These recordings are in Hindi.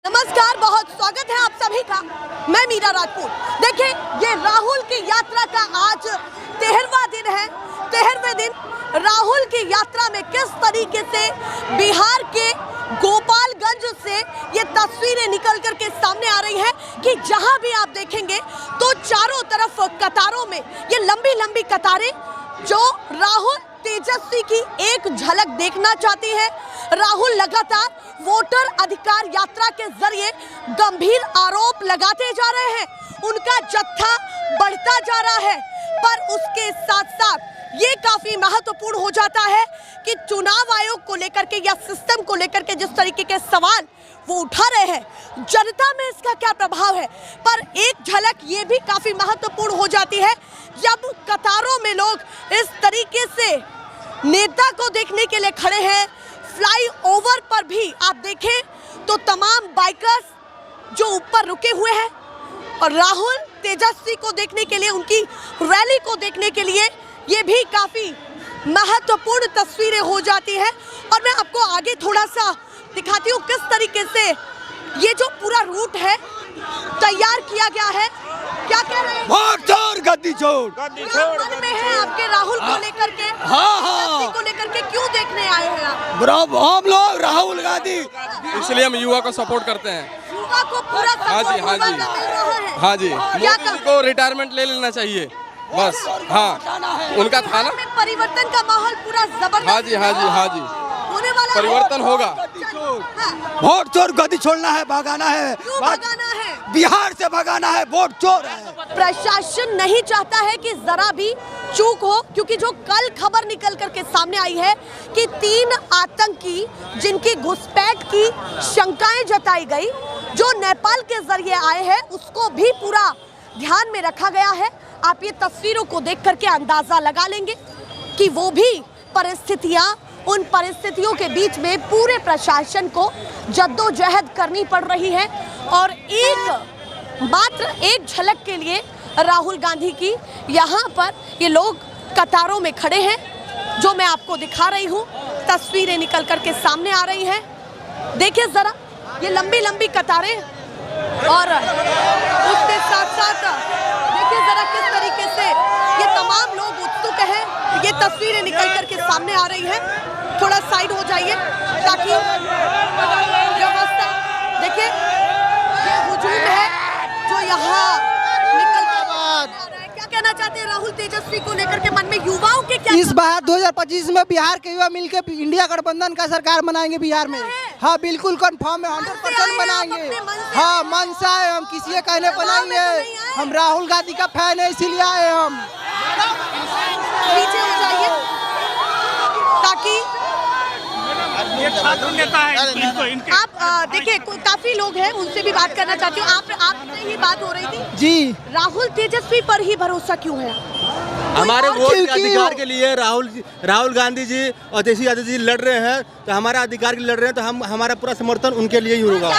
नमस्कार, बहुत स्वागत है आप सभी का। मैं मीरा राजपूत। देखिए, ये राहुल की यात्रा का आज 13वां दिन है। 13वें दिन राहुल की यात्रा में किस तरीके से बिहार के गोपालगंज से ये तस्वीरें निकल करके सामने आ रही हैं कि जहां भी आप देखेंगे तो चारों तरफ कतारों में ये लंबी लंबी कतारें जो राहुल तेजस्वी की एक झलक देखना चाहती है। राहुल लगातार वोटर अधिकार यात्रा के जरिए गंभीर आरोप लगाते जा रहे हैं, उनका जत्था बढ़ता जा रहा है। पर उसके साथ साथ ये काफी महत्वपूर्ण हो जाता है कि चुनाव आयोग को लेकर के या सिस्टम को लेकर के जिस तरीके के सवाल वो उठा रहे हैं, जनता में इसका क्या प्रभाव है। पर एक झलक ये भी काफी महत्वपूर्ण हो जाती है जब कतारों में लोग इस तरीके से नेता को देखने के लिए खड़े हैं। फ्लाईओवर पर भी आप देखें तो तमाम बाइकर्स जो ऊपर रुके हुए हैं और राहुल तेजस्वी को देखने के लिए, उनकी रैली को देखने के लिए ये भी काफी महत्वपूर्ण तस्वीरें हो जाती है। और मैं आपको आगे थोड़ा सा दिखाती हूँ किस तरीके से ये जो पूरा रूट है तैयार किया गया है। क्या कह रहे हैं? वोट चोर गद्दी चोर मन में है आपके राहुल को लेकर के, हाँ को लेकर के क्यों देखने आए हैं आप? बराबर हम लोग राहुल गांधी, इसलिए हम युवा को सपोर्ट करते हैं। युवा को पूरा हाँ जी, हाँ जी, हाँ जी, मोदी को रिटायरमेंट ले लेना चाहिए बस। हाँ, उनका था ना, परिवर्तन का माहौल पूरा जबरदस्त। हाँ जी, हाँ जी, हाँ जी, होने वाला परिवर्तन होगा। वोट चोर गद्दी छोड़ना है, भगाना है, क्यों भगाना है? बिहार से भगाना है। वोट चोर है। प्रशासन नहीं चाहता है कि जरा भी चूक हो, क्योंकि जो कल खबर निकल करके सामने आई है कि 3 आतंकी जिनकी घुसपैठ की शंकाएं जताई गई, जो नेपाल के जरिए आए हैं, उसको भी पूरा ध्यान में रखा गया है। आप ये तस्वीरों को देख करके अंदाजा लगा लेंगे कि वो भी परिस्थितियां, उन परिस्थितियों के बीच में पूरे प्रशासन को जद्दोजहद करनी पड़ रही है। और मात्र एक झलक के लिए राहुल गांधी की यहाँ पर ये लोग कतारों में खड़े हैं, जो मैं आपको दिखा रही हूँ। तस्वीरें निकल करके सामने आ रही हैं। देखिए जरा ये लंबी लंबी कतारें, और उसके साथ साथ देखिए जरा किस तरीके से ये तमाम लोग उत्सुक हैं। ये तस्वीरें निकल करके सामने आ रही हैं। थोड़ा साइड हो जाइए ताकि व्यवस्था, देखिए ये हुजूम है जो यहाँ निकल कर। क्या कहना चाहते हैं राहुल तेजस्वी को लेकर के? मन में युवाओं के क्या? इस बार 2025 में बिहार के युवा मिलकर इंडिया गठबंधन का सरकार बनाएंगे बिहार में। हाँ, बिल्कुल कंफर्म है, 100% बनाएंगे। हाँ, मन से आए हम, किसी के कहने पर नहीं है। हम राहुल गांधी का फैन है, इसीलिए आए हम। पीछे हो जाइए ताकि आप देखिए काफी लोग हैं, उनसे भी बात करना चाहती हूँ। आपसे ही बात हो रही थी जी। राहुल तेजस्वी पर ही भरोसा क्यों है? हमारे वोट के अधिकार के लिए राहुल गांधी जी और तेजस्वी यादव जी लड़ रहे हैं, तो हमारा अधिकार के लिए लड़ रहे हैं, तो हमारा पूरा समर्थन उनके लिए ही होगा।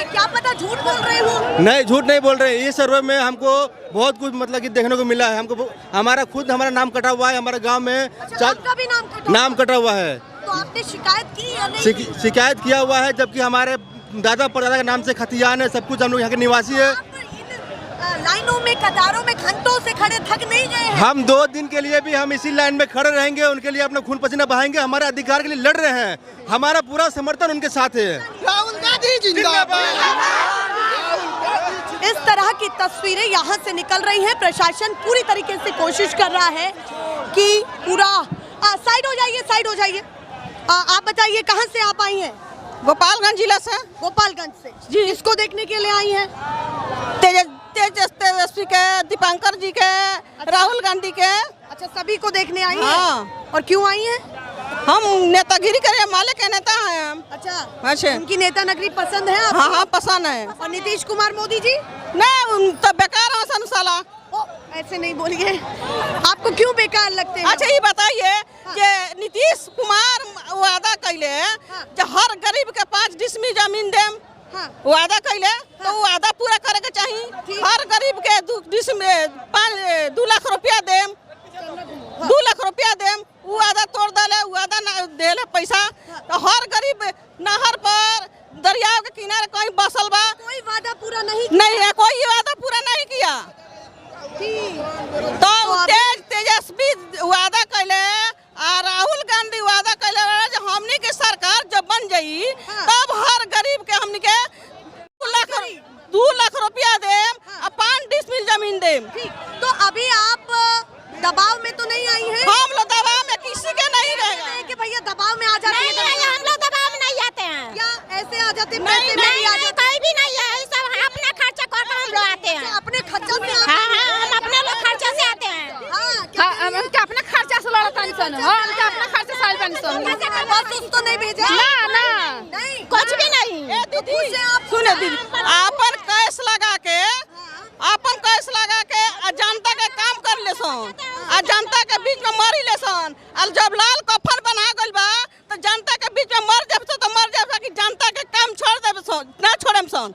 क्या पता झूठ बोल रहे हो? नहीं, झूठ नहीं बोल रहे हैं। ये सर्वे में हमको बहुत कुछ मतलब कि देखने को मिला है। हमको हमारा नाम कटा हुआ है, हमारे गाँव में आपका भी नाम कटा हुआ है। तो आपने शिकायत की या नहीं? शिकायत किया हुआ है, जबकि हमारे दादा परदादा के नाम से खतियान है, सब कुछ हम लोग यहाँ के निवासी है। लाइनों में, कतारों में घंटों से खड़े थक नहीं गए हैं? हम 2 दिन के लिए भी हम इसी लाइन में खड़े रहेंगे, उनके लिए अपना खून पसीना बहाएंगे, हमारे अधिकार के लिए लड़ रहे हैं। हमारा पूरा समर्थन उनके साथ है। राहुल गांधी जिंदाबाद। इस तरह की तस्वीरें यहाँ से निकल रही हैं। प्रशासन पूरी तरीके से कोशिश कर रहा है कि पूरा साइड हो जाइए, साइड हो जाइए। आप बताइए कहाँ से आप आई हैं? गोपालगंज जिला से। गोपालगंज से जी। इसको देखने के लिए आई हैं? तेजस्वी के, दीपांकर जी के, राहुल गांधी के। अच्छा, सभी को देखने आई हैं? हाँ। और क्यों आई हैं? हम नेतागिरी करे, माले के नेता हैं हम। अच्छा, उनकी नेता नगरी पसंद है आपको? हाँ हाँ, पसंद है। और नीतीश कुमार मोदी जी? नहीं, उन तो बेकार है सन साला। ऐसे नहीं बोलिए, आपको क्यों बेकार लगते हैं? अच्छा, ये बताइए कि नीतीश कुमार वादा कैले जो हर गरीब के 5 डिसमी जमीन देम, वादा कैले, तो वादा पूरा करे के चाहिए। हर गरीब के 2 लाख रुपया देम, 2 लाख रुपया देम, वो वादा तोड़ दे, वादा ना दे पैसा। तो हर गरीब नहर पर दरिया के किनारे कहीं बसल बा, कोई वादा पूरा नहीं नहीं है, कोई वादा पूरा नहीं किया। तो तेजस्वी वादा कैले और राहुल गांधी वादा कैले जो हमनी के सरकार जब बन जाई तब हर गरीब के हमनी के 2 लाख रुपया देम और 5 डिसमिल जमीन देम। तो अभी आप दबाव में तो नहीं आई हैं? हम लोग दबाव में किसी के नहीं रहेगा कि भैया दबाव में आ जाते हैं। नहीं, हम लोग दबाव में नहीं आते हैं। या ऐसे आ जाते हैं? नहीं, कोई भी नहीं है, सब अपना खर्चा करके हम लोग आते हैं। अपने खर्चा से हाँ, हम अपने लोग खर्चा से आते हैं। हम अपना खर्चा से लड़ा पेंशन, हम अपना खर्चा से पेंशन। बस उस तो नहीं भेजा? ना नहीं, कुछ भी नहीं। सुने दीदी, अपन कैश लगा के जनता के काम कर ले सन, जनता के बीच में मरी ले सन। और जब लाल कफन बना गइल बा तो जनता के बीच में मर जाब तो मर जाब कि जनता के काम छोड़ देब सन, ना छोड़म सन।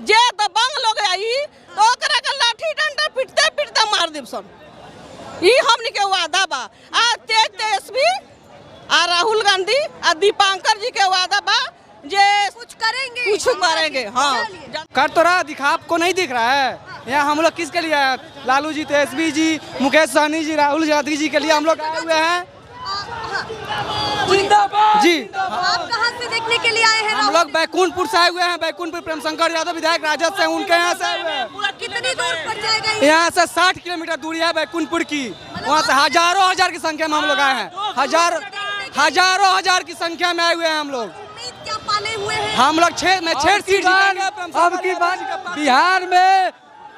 जे दबंग लोग आई तो ओकरा के लाठी डंडा पीटते पीटते मार देब सन। ई हमनी के वादा बा। तेजस्वी और राहुल गांधी और दीपांकर जी के वादा बा जे कुछ करेंगे। हाँ, कर तो रहा, दिखा आपको नहीं दिख रहा है? यहाँ हम लोग किसके लिए आए? लालू जी, तेजस्वी जी, मुकेश सहनी जी, राहुल गांधी जी के लिए हम लोग आए हुए हैं। जी, आप कहाँ से देखने के लिए आए हैं? हम लोग बैकुंठपुर से आए हुए हैं। बैकुंठपुर प्रेमशंकर यादव विधायक राजद से, उनके यहाँ से आए हुए हैं। कितनी दूर पड़ जाएगा? यहाँ से 60 किलोमीटर दूरी है बैकुंठपुर की। वहाँ से हजार की संख्या में हम लोग आए हैं। हजार की संख्या में आए हुए हैं हम लोग। क्या पाले हुए हैं? हम लोग 6 सीट अब की बात बिहार में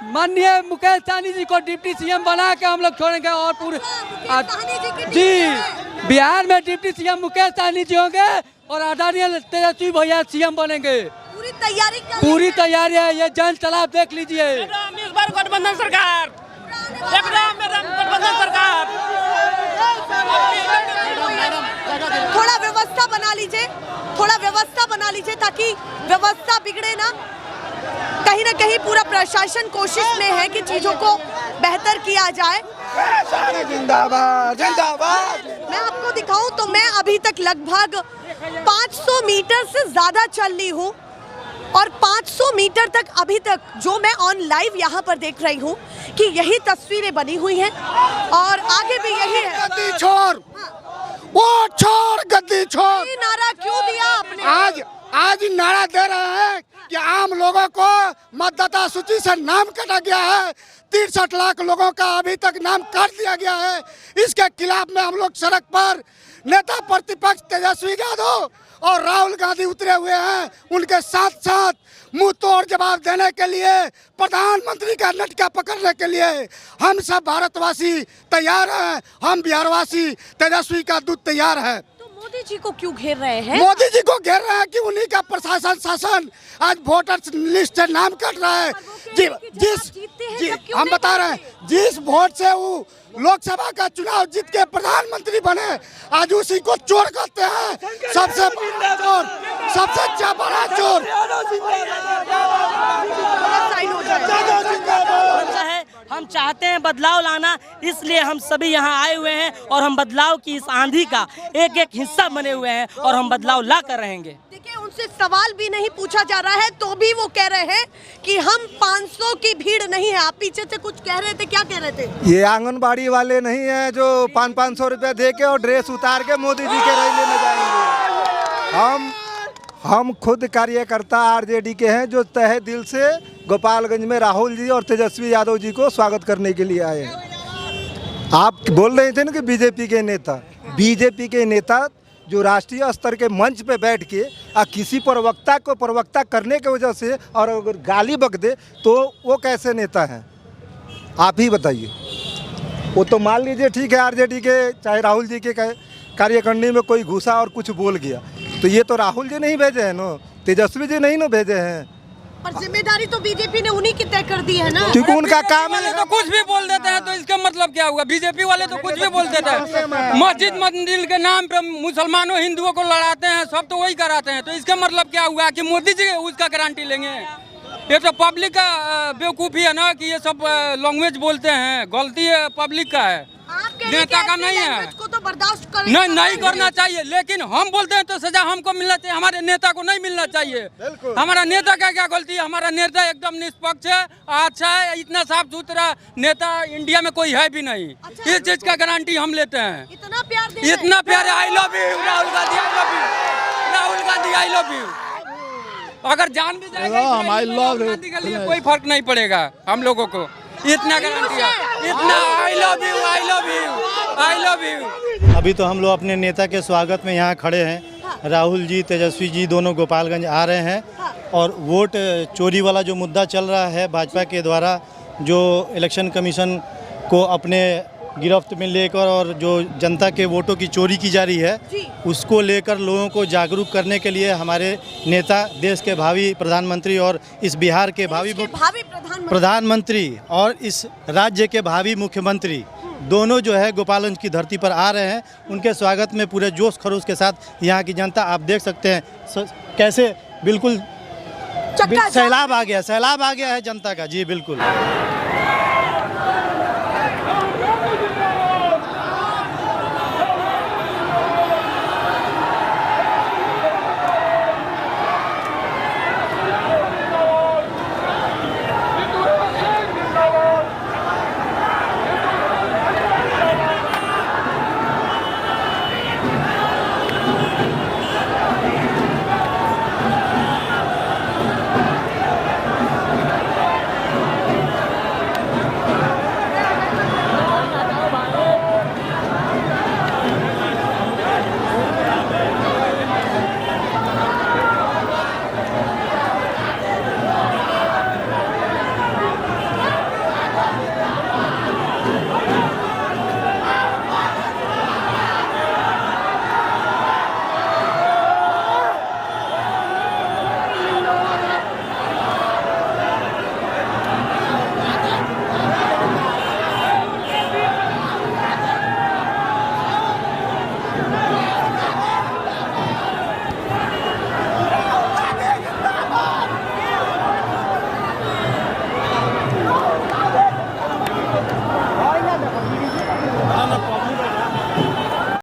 माननीय मुकेश सहनी जी को डिप्टी सीएम बना के हम लोग छोड़ेंगे। और पूरे जी, बिहार में डिप्टी सीएम मुकेश सहनी जी होंगे और आदरणीय तेजस्वी भैया सीएम बनेंगे। पूरी तैयारी है, ये जन तालाब देख लीजिए। इस बार गठबंधन सरकार, गठबंधन सरकार। थोड़ा व्यवस्था बना लीजिए ताकि व्यवस्था बिगड़े ना। कहीं ना कहीं पूरा प्रशासन कोशिश में है कि चीजों को बेहतर किया जाए। जिंदाबाद जिंदाबाद। मैं आपको दिखाऊं तो मैं अभी तक लगभग 500 मीटर से ज्यादा चल ली हूँ और 500 मीटर तक अभी तक जो मैं ऑन लाइव यहाँ पर देख रही हूँ कि यही तस्वीरें बनी हुई हैं और आगे भी यही है। गद्दी छोड़, वो छोड़, गद्दी छोड़। ये नारा क्यों दिया आपने? आज नारा दे रहे हैं कि आम लोगों को मतदाता सूची से नाम काटा गया है। 63 लाख लोगों का अभी तक नाम काट दिया गया है। इसके खिलाफ में हम लोग सड़क पर नेता प्रतिपक्ष तेजस्वी यादव और राहुल गांधी उतरे हुए हैं। उनके साथ साथ मुंह तोड़ जवाब देने के लिए, प्रधानमंत्री का लटका पकड़ने के लिए हम सब भारतवासी तैयार हैं। हम बिहारवासी तेजस्वी का दूध तैयार है। मोदी जी को क्यों घेर रहे हैं? मोदी जी को घेर रहे हैं कि उन्हीं का प्रशासन शासन आज वोटर लिस्ट से नाम कट रहा है। जी हम बता रहे हैं, जिस वोट से वो लोकसभा का चुनाव जीत के प्रधानमंत्री बने, आज उसी को चोर कहते हैं। सबसे बड़ा चोर, सबसे बड़ा चोर। हम चाहते हैं बदलाव लाना, इसलिए हम सभी यहाँ आए हुए हैं और हम बदलाव की इस आंधी का एक एक हिस्सा बने हुए हैं और हम बदलाव ला कर रहेंगे। देखिए, उनसे सवाल भी नहीं पूछा जा रहा है तो भी वो कह रहे हैं कि हम 500 की भीड़ नहीं है। आप पीछे से कुछ कह रहे थे, क्या कह रहे थे? ये आंगनबाड़ी वाले नहीं है जो 500 रुपया दे के और ड्रेस उतार के मोदी जी के रैली में जाएंगे। हम खुद कार्यकर्ता आरजेडी के हैं जो तहे दिल से गोपालगंज में राहुल जी और तेजस्वी यादव जी को स्वागत करने के लिए आए हैं। आप बोल रहे थे ना कि बीजेपी के नेता जो राष्ट्रीय स्तर के मंच पे बैठ के किसी प्रवक्ता को प्रवक्ता करने की वजह से और अगर गाली बक दे तो वो कैसे नेता हैं? आप ही बताइए। वो तो मान लीजिए ठीक है, आरजेडी के चाहे राहुल जी के कार्यकारिणी में कोई घुसा और कुछ बोल गया, तो ये तो राहुल जी नहीं भेजे हैं ना, तेजस्वी जी नहीं ना भेजे हैं। पर जिम्मेदारी तो बीजेपी ने उन्हीं की तय कर दी है ना, क्योंकि उनका काम है। तो कुछ भी बोल देते हैं तो इसका मतलब क्या हुआ? बीजेपी वाले तो कुछ भी बोल देते हैं। मस्जिद मंदिर के नाम पे मुसलमानों हिंदुओं को लड़ाते हैं, सब तो वही कराते हैं, तो इसका मतलब क्या हुआ कि मोदी जी उसका गारंटी लेंगे? ये तो पब्लिक का बेवकूफ़ी है ना कि ये सब लैंग्वेज बोलते हैं। गलती है पब्लिक का है, नेता का नहीं है। को तो बर्दाश्त कर नहीं करना चाहिए, लेकिन हम बोलते हैं तो सजा हमको मिलना चाहिए, हमारे नेता को नहीं मिलना चाहिए। हमारा नेता का क्या गलती है? हमारा नेता एकदम निष्पक्ष है, अच्छा है, इतना साफ सुथरा नेता इंडिया में कोई है भी नहीं। इस चीज का गारंटी हम लेते हैं। इतना प्यार I love you Rahul Gandhi, I love you Rahul Gandhi, I love you. अगर जान भी जाएगा राहुल गांधी के लिए कोई फर्क नहीं पड़ेगा हम लोगों को, इतना गारंटी है, इतना I love you, I love you, I love you. अभी तो हम लोग अपने नेता के स्वागत में यहाँ खड़े हैं। राहुल जी, तेजस्वी जी दोनों गोपालगंज आ रहे हैं और वोट चोरी वाला जो मुद्दा चल रहा है भाजपा के द्वारा, जो इलेक्शन कमीशन को अपने गिरफ्त में लेकर और जो जनता के वोटों की चोरी की जा रही है, उसको लेकर लोगों को जागरूक करने के लिए हमारे नेता, देश के भावी प्रधानमंत्री और इस बिहार के भावी प्रधानमंत्री और इस राज्य के भावी मुख्यमंत्री दोनों जो है गोपालगंज की धरती पर आ रहे हैं। उनके स्वागत में पूरे जोश खरोश के साथ यहाँ की जनता, आप देख सकते हैं कैसे बिल्कुल सैलाब आ गया है जनता का। जी बिल्कुल।